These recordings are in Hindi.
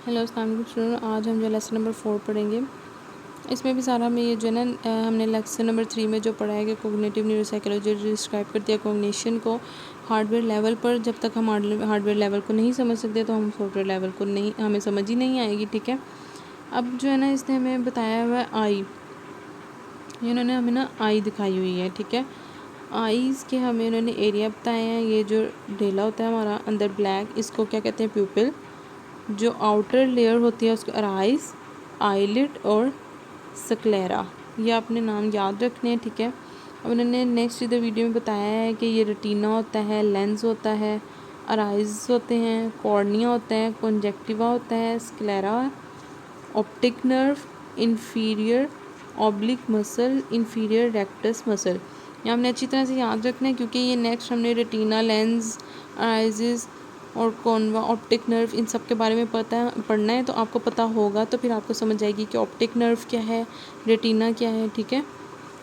हेलो अस्सलाम वालेकुम स्टूडेंट। आज हम जो लेसन नंबर 4 पढ़ेंगे। इसमें भी सारा हमें ये जो है ना हमने लेसन नंबर 3 में जो पढ़ा है कि कोग्निटिव न्यूरोसाइकोलॉजी डिस्क्राइब करती है कॉग्निशन को हार्डवेयर लेवल पर। जब तक हम हार्डवेयर लेवल को नहीं समझ सकते तो हम सॉफ्टवेयर लेवल को नहीं हमें समझ ही नहीं आएगी। ठीक है, अब जो है ना इसने हमें बताया हुआ है आई, इन्होंने हमें ना आई दिखाई हुई है। ठीक है, आईज़ के हमें उन्होंने एरिया बताए हैं। ये जो ढेला होता है हमारा अंदर ब्लैक, इसको क्या कहते हैं? प्यूपिल। जो आउटर लेयर होती है उसको अराइज, आईलिड और स्क्लेरा, ये आपने नाम याद रखने हैं। ठीक है, अब उन्होंने नेक्स्ट इधर वीडियो में बताया है कि ये रेटिना होता है, लेंस होता है, अराइज होते हैं, कॉर्निया होता है, कंजक्टिवा होता है, sclera, optic nerve, inferior oblique muscle, inferior rectus muscle. ये हमने अच्छी तरह से याद रखना है क्योंकि ये नेक्स्ट हमने रेटिना, लेंस, अराइजेस और कॉन्वा, ऑप्टिक नर्व, इन सब के बारे में पढ़ना है। तो आपको पता होगा तो फिर आपको समझ आएगी कि ऑप्टिक नर्व क्या है, रेटिना क्या है। ठीक है,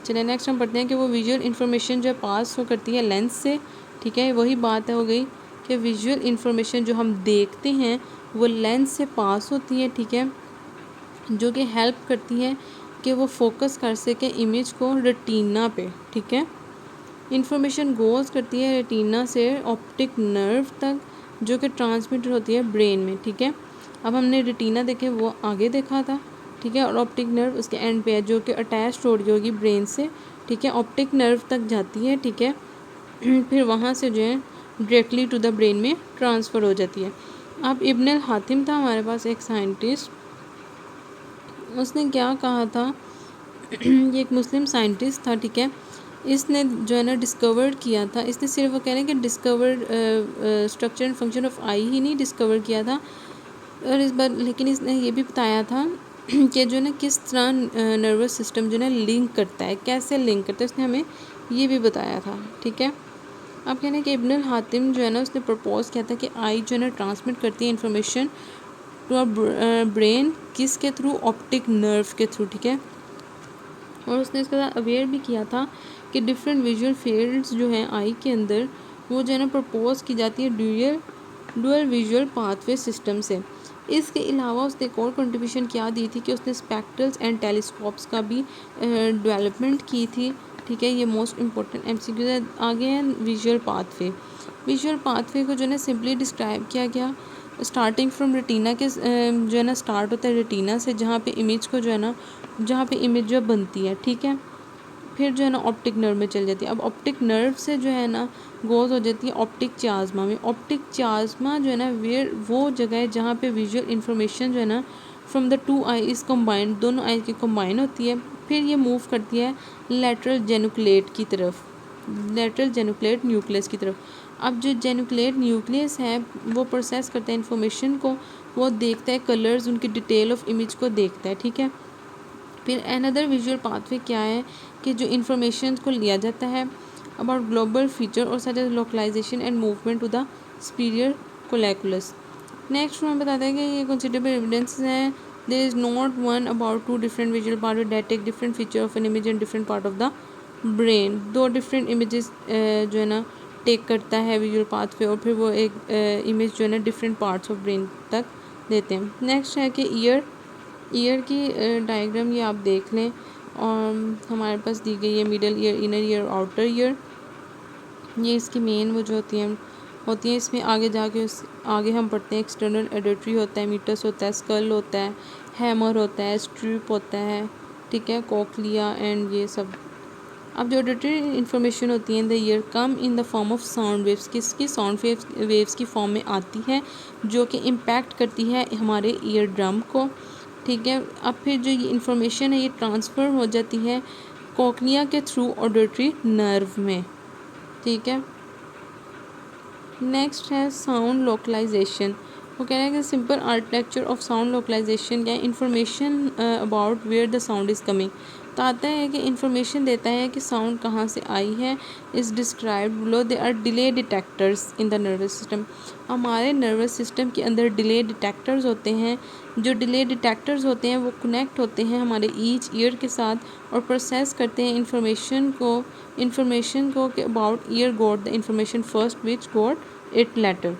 चलिए नेक्स्ट हम पढ़ते हैं कि वो विजुअल इन्फॉर्मेशन जो पास हो करती है लेंस से। ठीक है, वही बात हो गई कि विजुअल इन्फॉर्मेशन जो हम देखते हैं वो लेंस से पास होती है। ठीक है, जो कि हेल्प करती है कि वो फोकस कर सके इमेज को रेटिना पे। ठीक है, इन्फॉर्मेशन गोज़ करती है रेटिना से ऑप्टिक नर्व तक, जो कि ट्रांसमिटर होती है ब्रेन में। ठीक है, अब हमने रेटिना देखे वो आगे देखा था। ठीक है, और ऑप्टिक नर्व उसके एंड पे है जो कि अटैच हो रही होगी ब्रेन से। ठीक है, ऑप्टिक नर्व तक जाती है। ठीक है, फिर वहाँ से जो है डायरेक्टली टू द ब्रेन में ट्रांसफ़र हो जाती है। अब इब्न अल हातिम था हमारे पास एक साइंटिस्ट, उसने क्या कहा था ये एक मुस्लिम साइंटिस्ट था। ठीक है, इसने जो है ना डिस्कवर किया था, इसने सिर्फ वो कह रहे हैं कि discover structure and function of eye ही नहीं डिस्कवर किया था, और इस बार लेकिन इसने ये भी बताया था कि जो है ना किस तरह नर्वस सिस्टम जो है ना लिंक करता है, कैसे लिंक करता है, उसने हमें ये भी बताया था। ठीक है, आप कह रहे हैं कि इब्न अल हातिम जो है ना उसने प्रपोज किया था कि आई जो है ना ट्रांसमिट करती है इन्फॉर्मेशन टू ब्रेन, किसके थ्रू? ऑप्टिक नर्व के थ्रू। ठीक है, और उसने इसके साथ अवेयर भी किया था कि डिफरेंट विजुअल फील्ड्स जो हैं आई के अंदर वो जो है ना प्रपोज की जाती है डुअल विजुअल पाथवे सिस्टम से। इसके अलावा उसने एक और कंट्रीब्यूशन क्या दी थी कि उसने स्पेक्ट्रल्स एंड टेलीस्कोप्स का भी डेवलपमेंट की थी। ठीक है, ये मोस्ट इंपॉर्टेंट एमसीक्यू आगे हैं। विजुअल पाथवे को जो है ना सिंपली डिस्क्राइब किया गया स्टार्टिंग फ्रॉम रेटिना के जो है ना स्टार्ट होता है रेटिना से, जहाँ पे इमेज को जो है ना जहाँ पे इमेज जो बनती है। ठीक है, फिर जो है ना ऑप्टिक नर्व में चल जाती है। अब ऑप्टिक नर्व से जो है ना गोज हो जाती है ऑप्टिक चाज्मा में। ऑप्टिक चाज्मा जो है ना वो जगह है जहाँ पे विजुअल इन्फॉर्मेशन जो है ना from the two I is combined, दोनों आई की कम्बाइन होती है। फिर ये मूव करती है लेटरल जेनुक्लेट की तरफ, लेटरल जेनुक्लेट न्यूक्लियस की तरफ। अब जो जेनुक्लेट न्यूक्लियस है वो प्रोसेस करता है इन्फॉर्मेशन को, वो देखता है कलर्स, उनकी डिटेल ऑफ इमेज को देखता है। ठीक है, फिर अनदर विजुअल पाथवे क्या है कि जो इन्फॉर्मेशन को लिया जाता है अबाउट ग्लोबल फीचर और such as localization and movement to the superior colliculus. Next हमें बताते हैं कि ये कंसिडरेबल एविडेंस हैं there is not one about two different visual pathway that take different feature of an image in different part of the brain. दो डिफरेंट इमेजेस जो है ना टेक करता है विजुअल पाथवे, और फिर वो एक इमेज जो है ना डिफरेंट पार्ट्स ऑफ ब्रेन तक देते हैं। नेक्स्ट है कि ईयर की डायग्राम ये आप देख लें, और हमारे पास दी गई है middle ear, inner ear, outer ear. ये इसकी मेन वो जो होती हैं इसमें आगे जाके आगे हम पढ़ते हैं एक्सटर्नल एडिटरी होता है, मीटस होता है, स्कल होता है, हैमर होता है, स्ट्रिप होता है। ठीक है, कोक्लिया एंड ये सब। अब जो ऑडिटरी इन्फॉर्मेशन होती है in the year come in the form of sound waves, किसकी? साउंड वेव्स की फॉर्म में आती है जो कि इम्पैक्ट करती है हमारे ईयर ड्रम को। ठीक है, अब फिर जो ये इन्फॉर्मेशन है ये ट्रांसफ़र हो जाती है कोक्निया के थ्रू ऑडिटरी नर्व में। ठीक है, नेक्स्ट है साउंड लोकलाइजेशन। वो कह रहे हैं कि simple architecture of sound localization क्या है? Information about where the sound is coming. तो आता है कि इन्फॉर्मेशन देता है कि साउंड कहाँ से आई है। Is described below they are delay detectors in the nervous system. हमारे नर्वस सिस्टम के अंदर डिले डिटेक्टर्स होते हैं। जो डिले डिटेक्टर्स होते हैं वो कनेक्ट होते हैं हमारे ईच ईयर के साथ और प्रोसेस करते हैं इन्फॉर्मेशन को कि about year got the information first which got it later.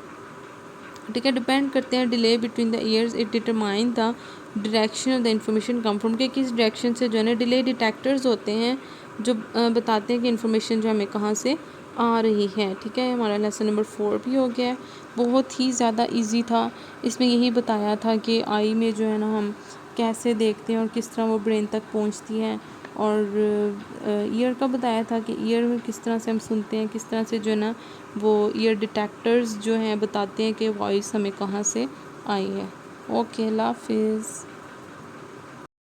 ठीक है, डिपेंड करते हैं delay between the years, it determine the direction of the information come from, के किस डायरेक्शन से जो है ना डिले डिटेक्टर्स होते हैं जो बताते हैं कि इंफॉर्मेशन जो हमें कहाँ से आ रही है। ठीक है, हमारा लेसन नंबर 4 भी हो गया है। बहुत ही ज़्यादा इजी था। इसमें यही बताया था कि आई में जो है ना हम कैसे देखते हैं और किस तरह वो ब्रेन तक पहुंचती हैं, और ईयर का बताया था कि ईयर में किस तरह से हम सुनते हैं, किस तरह से जो है ना वो ईयर डिटेक्टर्स जो हैं बताते हैं कि वॉइस हमें कहाँ से आई है। ओके, अल्लाह हाफिज़।